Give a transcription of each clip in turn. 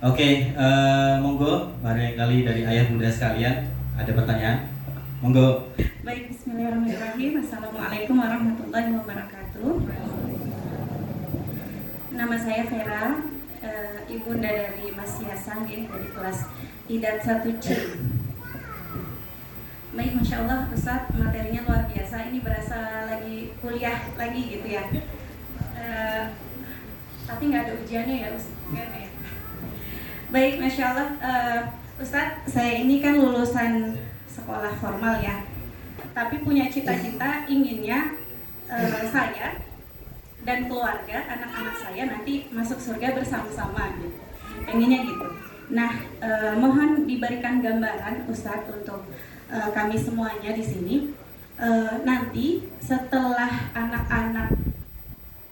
Oke, monggo, barangkali dari ayah bunda sekalian ada pertanyaan, monggo. Baik, bismillahirrahmanirrahim. Assalamualaikum warahmatullahi wabarakatuh. Nama saya Vera, ibunda dari Mas Yasan dari kelas IDAT 1C. Baik, Masya Allah Ustadz, materinya luar biasa. Ini berasa lagi kuliah lagi gitu ya. Tapi nggak ada ujiannya ya Ustadz. Baik, Masya Allah, Ustadz, saya ini kan lulusan sekolah formal ya, tapi punya cita-cita inginnya saya dan keluarga, anak-anak saya nanti masuk surga bersama-sama gitu. Pengennya gitu. Nah, mohon diberikan gambaran Ustadz untuk kami semuanya di sini. Nanti setelah anak-anak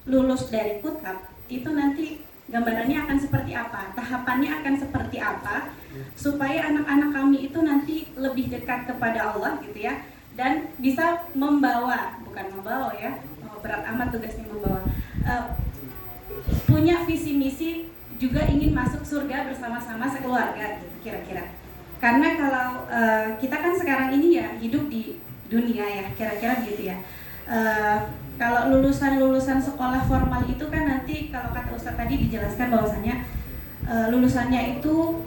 lulus dari Kutab, itu nanti gambarannya akan seperti apa, tahapannya akan seperti apa, supaya anak-anak kami itu nanti lebih dekat kepada Allah gitu ya, dan bisa membawa, bukan membawa ya, berat amat tugasnya membawa, punya visi misi juga ingin masuk surga bersama-sama sekeluarga gitu kira-kira. Karena kalau kita kan sekarang ini ya hidup di dunia ya, kira-kira gitu ya. Kalau lulusan sekolah formal itu kan nanti kalau kata Ustadz tadi dijelaskan bahwasanya lulusannya itu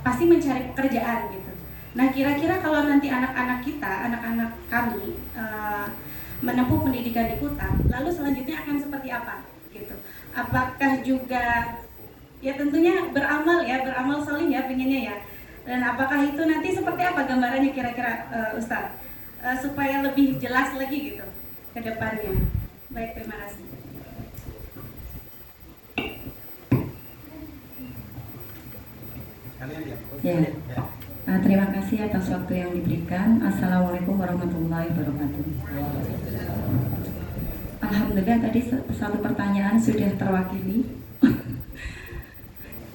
pasti mencari pekerjaan gitu. Nah, kira-kira kalau nanti anak-anak kita, anak-anak kami menempuh pendidikan di Kutab, lalu selanjutnya akan seperti apa gitu. Apakah juga ya tentunya beramal ya, beramal solih ya pengennya ya. Dan apakah itu nanti seperti apa gambarannya kira-kira Ustadz? Supaya lebih jelas lagi gitu ke depannya. Baik, terima kasih. Ya. Terima kasih atas waktu yang diberikan. Assalamualaikum warahmatullahi wabarakatuh. Alhamdulillah tadi satu pertanyaan sudah terwakili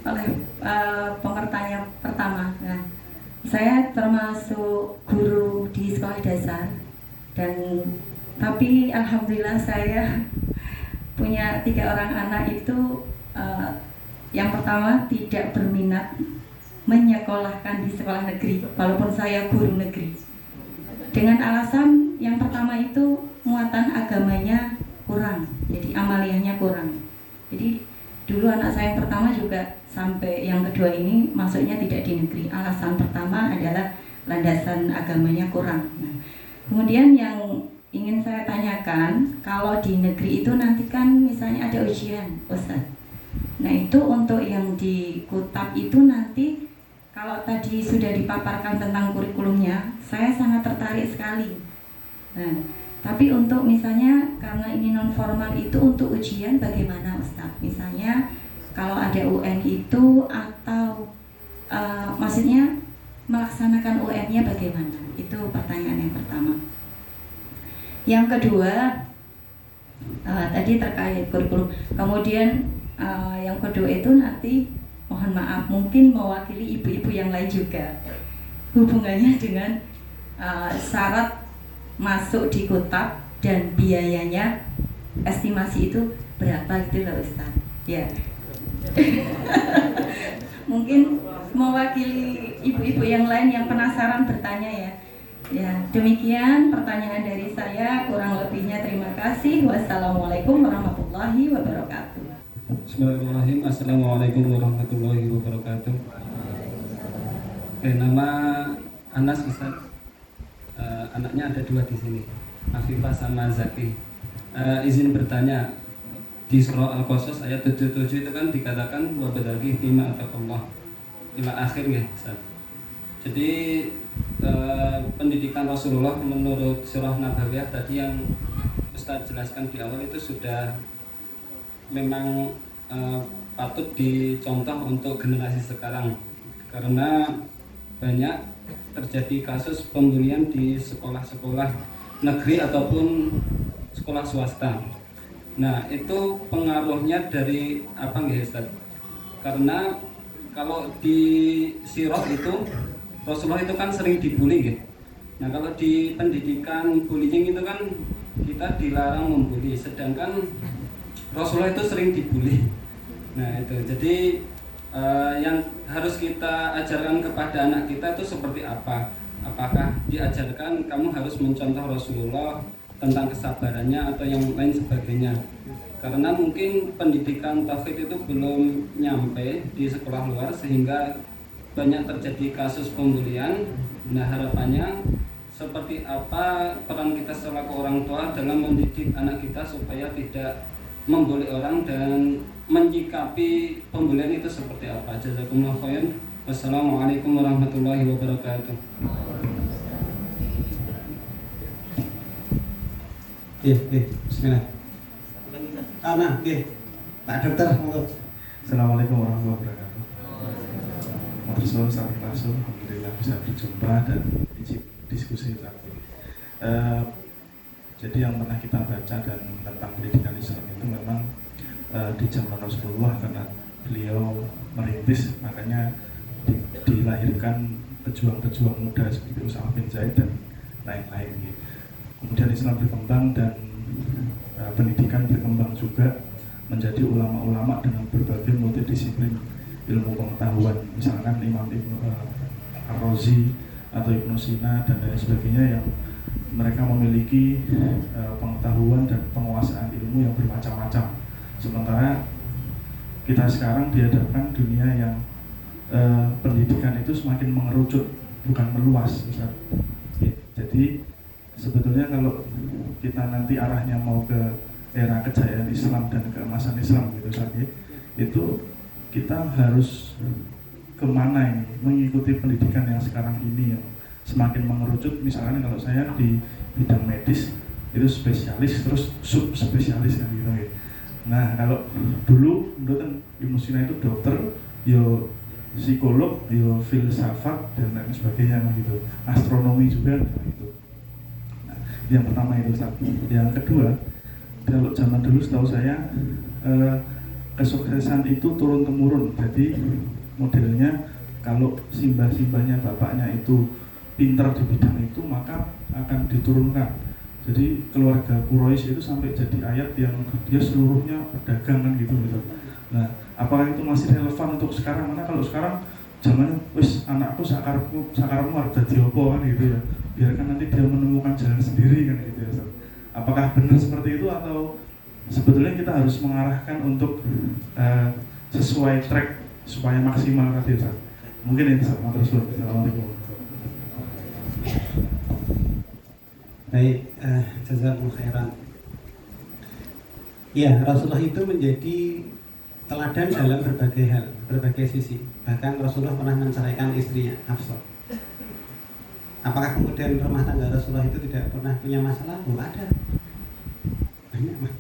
oleh pengertanya pertama. Nah, saya termasuk guru di sekolah dasar tapi alhamdulillah saya punya 3 orang anak itu yang pertama tidak berminat menyekolahkan di sekolah negeri walaupun saya guru negeri, dengan alasan yang pertama itu muatan agamanya kurang, jadi amaliyahnya kurang. Jadi dulu anak saya yang pertama juga sampai yang kedua ini masuknya tidak di negeri. Alasan pertama adalah landasan agamanya kurang. Nah, kemudian yang ingin saya tanyakan, kalau di negeri itu nanti kan misalnya ada ujian, Ustaz. Nah, itu untuk yang di Kutab itu nanti kalau tadi sudah dipaparkan tentang kurikulumnya, saya sangat tertarik sekali. Nah, tapi untuk misalnya karena ini non formal itu untuk ujian bagaimana Ustaz? Misalnya kalau ada UN itu atau maksudnya melaksanakan UN-nya bagaimana? Itu pertanyaan yang pertama. Yang kedua tadi terkait kurikulum. Kemudian yang kedua itu nanti mohon maaf mungkin mewakili ibu-ibu yang lain juga. Hubungannya dengan syarat masuk di Kutab dan biayanya estimasi itu berapa gitu loh Ustaz. Ya. Mungkin mewakili ibu-ibu yang lain yang penasaran bertanya ya. Ya, demikian pertanyaan dari saya, kurang lebihnya terima kasih. Wassalamualaikum warahmatullahi wabarakatuh. Bismillahirrahmanirrahim. Assalamualaikum warahmatullahi wabarakatuh. Nama Anas Ustaz. Anaknya ada 2 di sini, Afifah sama Zaki. Izin bertanya, di surah Al-Qasas ayat 77 itu kan dikatakan wabadagi fima ataqallah ila akhir ya Ustaz. Jadi pendidikan Rasulullah menurut surah Nabawiyah tadi yang Ustaz jelaskan di awal itu sudah memang patut dicontoh untuk generasi sekarang, karena banyak terjadi kasus pembulian di sekolah-sekolah negeri ataupun sekolah swasta. Nah, itu pengaruhnya dari apa nggih Ustaz? Karena kalau di sirah itu Rasulullah itu kan sering dibully gitu. Nah, kalau di pendidikan bullying itu kan kita dilarang membuli, sedangkan Rasulullah itu sering dibully. Nah itu, jadi yang harus kita ajarkan kepada anak kita itu seperti apa? Apakah diajarkan kamu harus mencontoh Rasulullah tentang kesabarannya atau yang lain sebagainya? Karena mungkin pendidikan tauhid itu belum nyampe di sekolah luar sehingga banyak terjadi kasus pembulian. Nah harapannya seperti apa peran kita selaku orang tua dalam mendidik anak kita supaya tidak membuli orang dan menyikapi pembulian itu seperti apa. Jazakumullah khairan. Wassalamualaikum warahmatullahi wabarakatuh. Bismillah. Nah, Pak Dokter, monggo. Assalamualaikum warahmatullahi wabarakatuh. Matur suwun langsung, alhamdulillah bisa berjumpa dan diskusi tadi. Jadi yang pernah kita baca dan tentang pendidikan Islam itu memang di zaman Rasulullah, karena beliau merintis, makanya dilahirkan pejuang-pejuang muda seperti Usamah bin Zaid dan lain-lain. Kemudian Islam berkembang dan pendidikan berkembang juga menjadi ulama-ulama dengan berbagai multidisiplin ilmu pengetahuan, misalkan Imam Ibnu Ar-Razi atau Ibnu Sina dan lain sebagainya, yang mereka memiliki pengetahuan dan penguasaan ilmu yang bermacam-macam. Sementara kita sekarang dihadapkan dunia yang pendidikan itu semakin mengerucut, bukan meluas, Ustaz. Jadi sebetulnya kalau kita nanti arahnya mau ke era kejayaan Islam dan keemasan Islam gitu saja, itu kita harus kemana ini, mengikuti pendidikan yang sekarang ini yang semakin mengerucut. Misalnya kalau saya di bidang medis itu spesialis terus subspesialis kan gitu. Nah kalau dulu menurut Ibnu Sina itu dokter, yo psikolog, yo filsafat dan lain sebagainya gitu, astronomi juga gitu. Yang pertama itu satu. Yang kedua, kalau zaman dulu setahu saya kesuksesan itu turun temurun. Jadi modelnya kalau simbah-simbahnya bapaknya itu pintar di bidang itu, maka akan diturunkan. Jadi keluarga Quraisy itu sampai jadi ayat yang dia seluruhnya pedagang kan gitu. Nah, apakah itu masih relevan untuk sekarang? Karena kalau sekarang zamannya wis anakku sakarmu harus dadi opo kan gitu ya. Biarkan nanti dia menemukan jalan sendiri kan gitu ya. Apakah benar seperti itu atau sebetulnya kita harus mengarahkan untuk sesuai track supaya maksimal tadi Ustaz? Mungkin ini sama terus. Assalamualaikum. Baik, jazakumullah khairan. Ya, Rasulullah itu menjadi teladan dalam berbagai hal, berbagai sisi. Bahkan Rasulullah pernah menceraikan istrinya, Hafsah. Apakah kemudian rumah tangga Rasulullah itu tidak pernah punya masalah? Oh, ada. Banyak, Mas.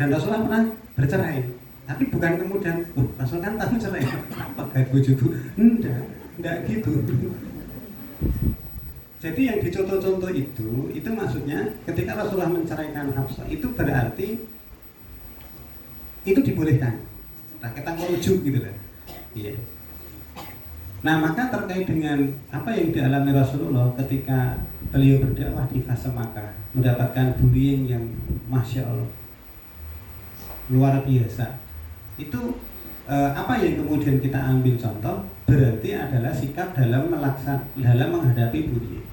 Dan Rasulullah pernah bercerai. Tapi bukan kemudian, Rasul kan tahu cerai. Apa gak bojoku? Enggak gitu. Jadi yang dicontoh-contoh itu maksudnya ketika Rasulullah menceraikan Hafsah, itu berarti itu dibolehkan. Nah, kita merujuk gitu lah. Iya. Nah, maka terkait dengan apa yang dialami Rasulullah ketika beliau berdakwah di fase Makkah, mendapatkan bullying yang Masya Allah luar biasa, itu apa yang kemudian kita ambil contoh berarti adalah sikap dalam menghadapi bullying.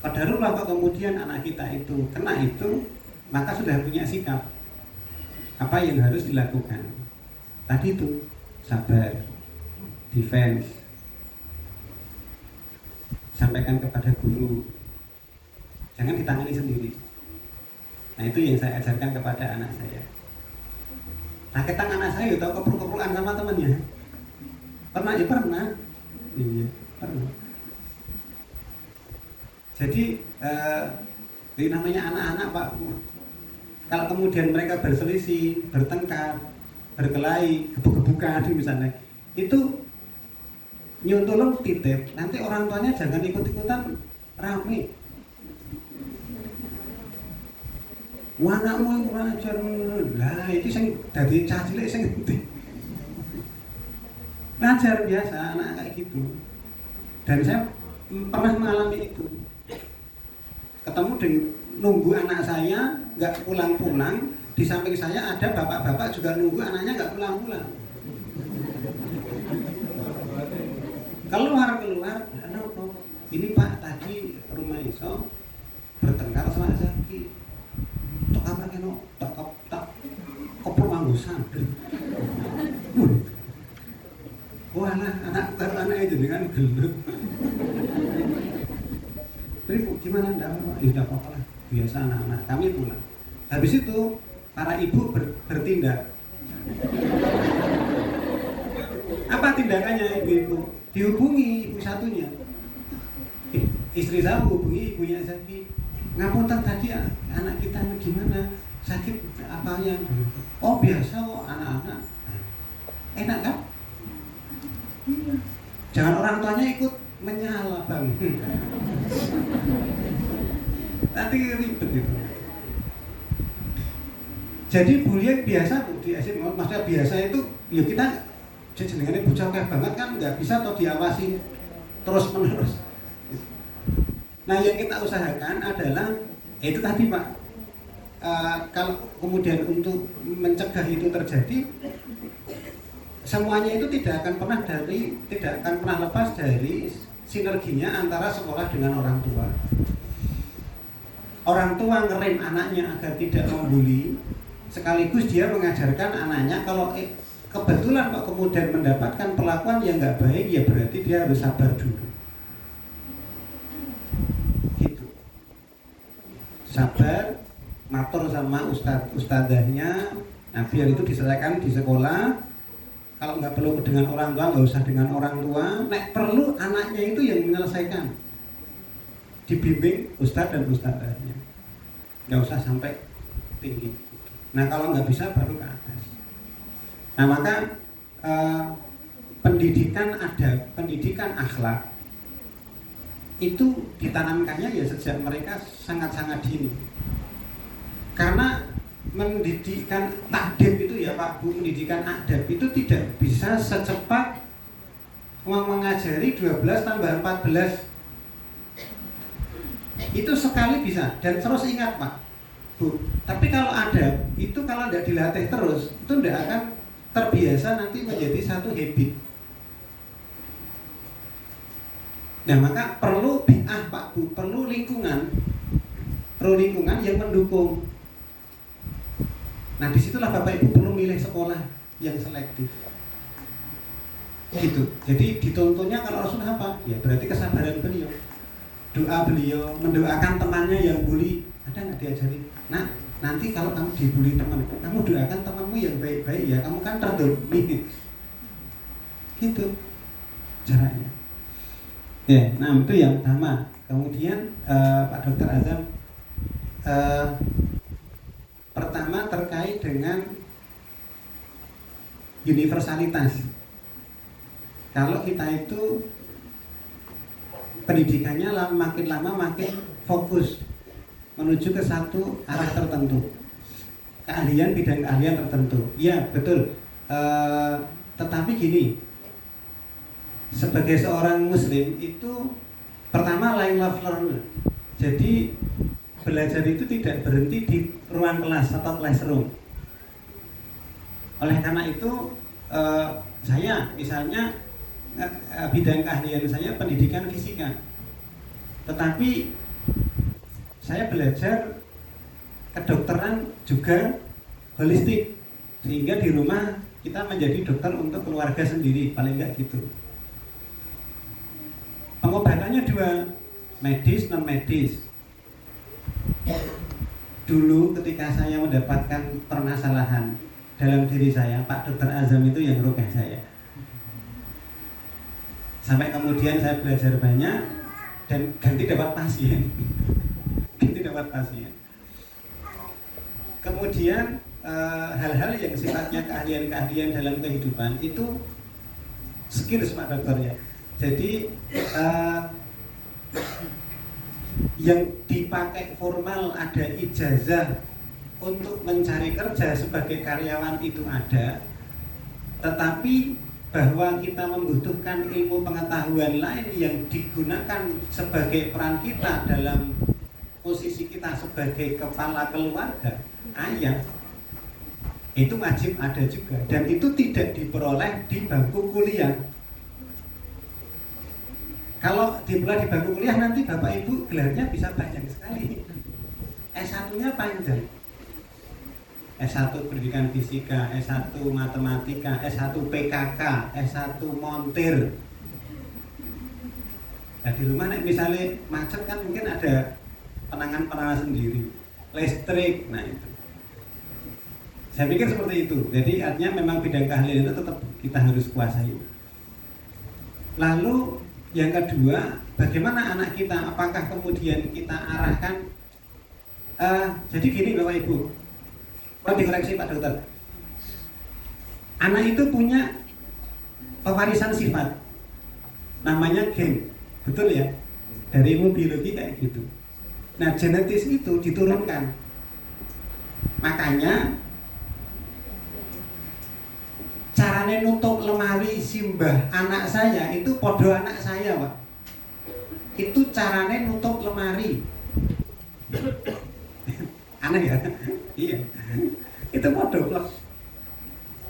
Qadarullah kok kemudian anak kita itu kena itu, maka sudah punya sikap apa yang harus dilakukan. Tadi itu sabar, defense, sampaikan kepada guru, jangan ditangani sendiri. Nah, itu yang saya ajarkan kepada anak saya. Nah, ketang anak saya tahu kepruk-keprukan sama temannya. Pernah ya pernah. Iya, pernah. Jadi ini namanya anak-anak Pak. Kalau kemudian mereka berselisih, bertengkar, berkelahi, gebuk-gebukan misalnya, itu nyuntulung titip, nanti orang tuanya jangan ikut-ikutan rame. Anakmu kurang ajar, lah itu yang dari cacilik yang ngerti. Ngajar biasa anak kayak gitu. Dan saya pernah mengalami itu. Ketemu dengan nunggu anak saya nggak pulang-pulang, di samping saya ada bapak-bapak juga nunggu anaknya nggak pulang-pulang. Keluar, ini Pak tadi rumah iso bertengkar sama Zaki. Tok apa keno? Tak koper manggusan. Wah, anak itu dengan gelut. Tapi gimana enggak? Ya enggak apa-apa lah. Biasa anak-anak kami pulang. Habis itu para ibu bertindak. Apa tindakannya ibu-ibu? Dihubungi ibu satunya. Istri saya menghubungi ibunya Zaki. Ngapunten tadi anak kita gimana? Sakit apanya? Oh biasa kok anak-anak. Enak kan? Jangan orang tuanya ikut menyala bang. Nanti ribet itu. Jadi bullying biasa Bu, maksudnya biasa itu ya kita jenengannya bocah kayak banget kan nggak bisa atau diawasi terus menerus. Nah yang kita usahakan adalah itu tadi Pak, kalau kemudian untuk mencegah itu terjadi, semuanya itu tidak akan pernah lepas dari sinerginya antara sekolah dengan orang tua. Orang tua ngerem anaknya agar tidak membuli, sekaligus dia mengajarkan anaknya kalau kebetulan Pak kemudian mendapatkan perlakuan yang nggak baik, ya berarti dia harus sabar dulu. Gitu. Sabar, matur sama ustadzahnya, nah biar itu diselesaikan di sekolah. Kalau nggak perlu dengan orang tua, nggak usah dengan orang tua. Nek perlu anaknya itu yang menyelesaikan, dibimbing ustadz dan ustadzahnya. Nggak usah sampai tinggi. Nah kalau nggak bisa baru ke atas. Nah maka pendidikan akhlak itu ditanamkannya ya sejak mereka sangat-sangat dini. Karena pendidikan takdib itu ya Pak Bu, pendidikan adab itu tidak bisa secepat mengajari 12 tambah 14. Itu sekali bisa dan terus ingat Pak Bu. Tapi kalau adab itu kalau tidak dilatih terus itu tidak akan terbiasa nanti menjadi satu habit. Nah maka perlu bi'ah Pak Bu, perlu lingkungan yang mendukung. Nah disitulah Bapak Ibu perlu milih sekolah yang selektif. Gitu. Jadi ditontonnya kalau Rasul apa? Ya berarti kesabaran beliau. Doa beliau, mendoakan temannya yang bully. Ada nggak diajari? Nah nanti kalau kamu dibully teman, kamu doakan temanmu yang baik-baik ya. Kamu kan terdolimi. Gitu caranya. Ya, nah itu yang pertama. Kemudian Pak Dr. Azam, pertama terkait dengan universalitas. Kalau kita itu pendidikannya makin lama makin fokus menuju ke satu arah tertentu, bidang keahlian tertentu. Ya betul. Tetapi gini, sebagai seorang muslim itu pertama lifelong learner. Jadi belajar itu tidak berhenti di ruang kelas atau classroom. Oleh karena itu saya misalnya bidang keahlian saya pendidikan fisika, tetapi saya belajar kedokteran juga holistik, sehingga di rumah kita menjadi dokter untuk keluarga sendiri, paling enggak gitu. Pengobatannya dua, medis non medis. Dulu ketika saya mendapatkan permasalahan dalam diri saya, Pak Dr. Azam itu yang rukyah saya. Sampai kemudian saya belajar banyak dan ganti dapat pasien. Kemudian hal-hal yang sifatnya keahlian-keahlian dalam kehidupan itu skills Pak Dokter ya. Jadi yang dipakai formal ada ijazah untuk mencari kerja sebagai karyawan itu ada, tetapi bahwa kita membutuhkan ilmu pengetahuan lain yang digunakan sebagai peran kita dalam posisi kita sebagai kepala keluarga, ayah, Itu wajib ada juga, dan itu tidak diperoleh di bangku kuliah. Kalau diperoleh di bangku kuliah nanti Bapak Ibu gelarnya bisa banyak sekali. S1-nya panjang. S1 pendidikan fisika, S1 matematika, S1 PKK, S1 montir. Nah di rumah misalnya macet kan mungkin ada penangan sendiri, listrik, nah itu. Saya pikir seperti itu. Jadi artinya memang bidang keahlian itu tetap kita harus kuasai. Lalu yang kedua, bagaimana anak kita? Apakah kemudian kita arahkan? Jadi gini Bapak Ibu, mau dikoreksi Pak Dokter. Anak itu punya pewarisan sifat, namanya gen, betul ya? Dari ilmu biologi kayak gitu. Nah genetis itu diturunkan. Makanya caranya nutup lemari simbah anak saya itu podo anak saya Pak. Itu caranya nutup lemari. Aneh ya? Iya. Itu podo plek.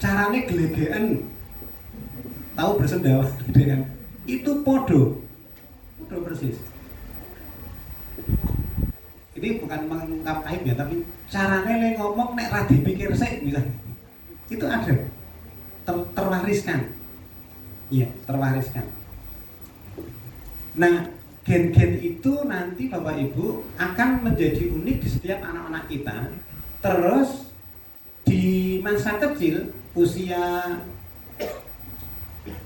Caranya gelegean. Tahu bersendawa dengan itu podo. Podo persis. Ini bukan mengungkap aib ya, tapi caranya ngomong nek ra dipikir sik misalnya. Itu ada. Terwariskan. Iya, terwariskan. Nah, gen-gen itu nanti Bapak Ibu akan menjadi unik di setiap anak-anak kita. Terus di masa kecil, usia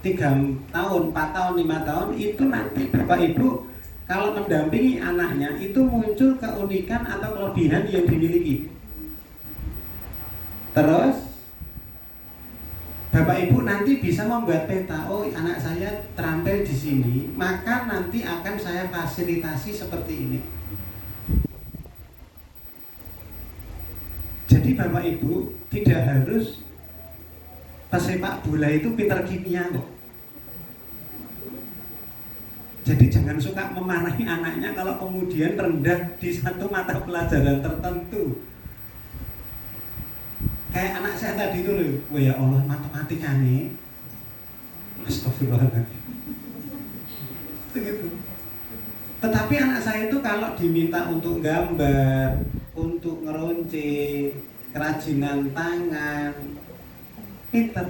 3 tahun, 4 tahun, 5 tahun itu nanti Bapak Ibu kalau mendampingi anaknya itu muncul keunikan atau kelebihan yang dimiliki. Terus Bapak Ibu nanti bisa membuat peta, oh anak saya terampil di sini, maka nanti akan saya fasilitasi seperti ini. Jadi Bapak Ibu tidak harus pesepak bola itu pintar kimia kok. Jadi jangan suka memarahi anaknya kalau kemudian rendah di satu mata pelajaran tertentu. Kayak anak saya tadi itu loh, wah ya Allah matematika nih, astagfirullahaladzim. Gitu. Tetapi anak saya itu kalau diminta untuk gambar, untuk ngeruncing, kerajinan tangan, pinter.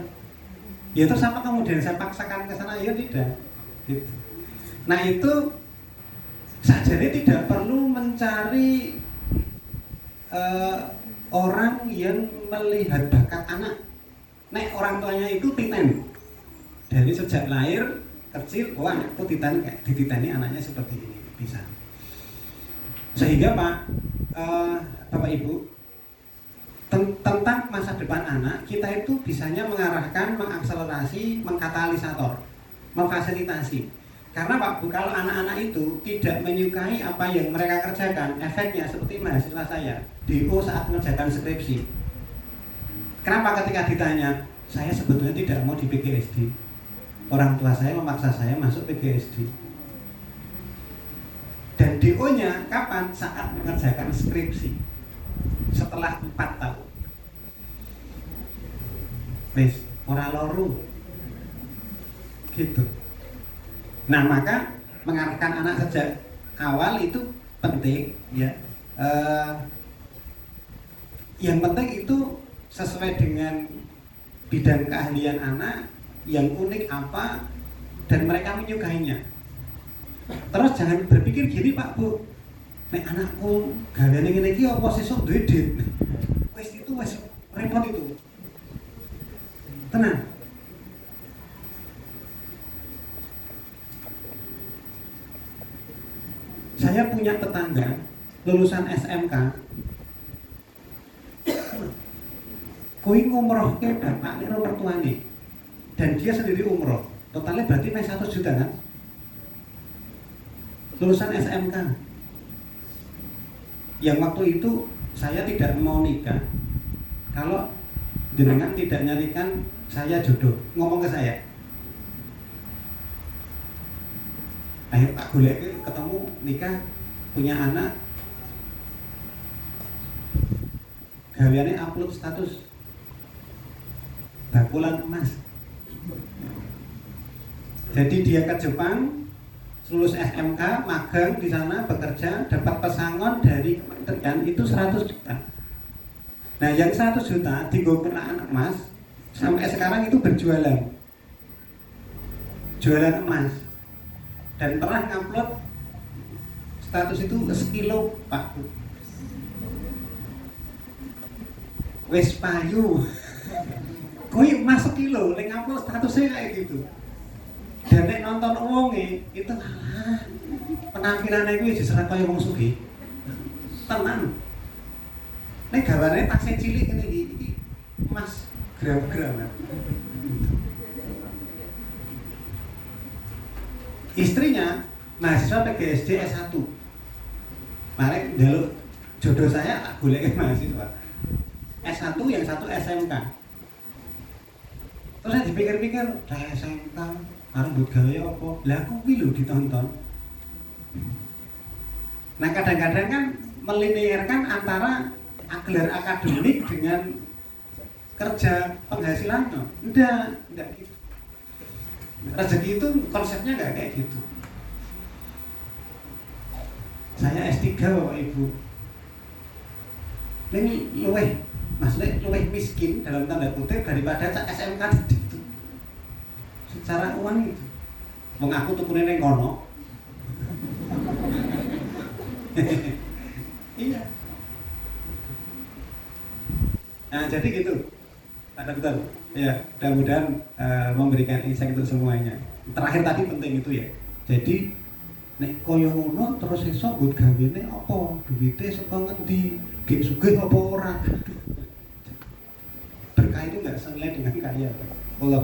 Ya terus apa kemudian saya paksakan ke sana? Ya tidak. Gitu. Nah itu sajane tidak perlu mencari orang yang melihat bakat anak. Nek orang tuanya itu titen. Dari sejak lahir kecil, wah anakku titen kayak dititeni anaknya seperti ini bisa. Sehingga Bapak Ibu tentang masa depan anak kita itu bisanya mengarahkan, mengakselerasi, mengkatalisator, memfasilitasi. Karena Pak Bu, kalau anak-anak itu tidak menyukai apa yang mereka kerjakan, efeknya seperti mahasiswa saya DO saat mengerjakan skripsi. Kenapa ketika ditanya, saya sebetulnya tidak mau di PGSD. Orang tua saya memaksa saya masuk PGSD. Dan DO-nya kapan? Saat mengerjakan skripsi. Setelah 4 tahun. Wes, ora loru. Gitu. Nah maka mengarahkan anak sejak awal itu penting ya. Yang penting itu sesuai dengan bidang keahlian anak yang unik apa dan mereka menyukainya. Terus jangan berpikir gini Pak Bu, nek anakku gaweane ngene iki apa sesuk duwe duit. Wis itu wis repot itu. Tenang. Saya punya tetangga lulusan SMK. Kui ngumroh ke bapak karo mertuane. Dan dia sendiri umroh. Totalnya berarti 1 juta kan? Lulusan SMK. Yang waktu itu saya tidak mau nikah kalau jenengan tidak nyarikan saya jodoh. Ngomong ke saya. Akhirnya tak golek ketemu nikah punya anak gaweane upload status bakulan emas. Jadi dia ke Jepang, lulus SMK, magang di sana, bekerja, dapat pesangon dari kementerian itu 100 juta. Nah yang 100 juta digo kenaan emas, sampai sekarang itu berjualan, jualan emas, dan pernah ngupload status itu sekilo Pak. Wes payu, koi emas sekilo, leng ngupload statusnya kayak gitu. Dan nek nonton wonge itu penampilannya itu justru kaya wong sugih. Tenan. Nek gambarnya tasnya cilik ngene iki emas gram-gram. Istrinya mahasiswa PGSD S1. Mari njaluk jodoh saya tak goleke mahasiswa. S1 yang satu SMK. Terus saya dipikir-pikir, saya SMK arep mbok gawe apa? Lah kuwi lho ditonton. Nah kadang-kadang kan melinearkan antara gelar akademik dengan kerja penghasilannya. Enggak gitu. Rezeki itu konsepnya enggak kayak gitu. Saya S3 Bapak Ibu. Ini luweh miskin dalam tanda kutip daripada SMK itu. Secara uang itu. Wong aku tukune ning kono. Iya. Nah, jadi gitu. Ada betul. Ya, mudah-mudahan memberikan insight untuk semuanya. Terakhir tadi penting itu ya. Jadi nek koyo ngono terus esuk nggo gawene apa? Duwite saka ngendi? Gek sugih apa ora? Berkah itu enggak senilai dengan kaya. Allah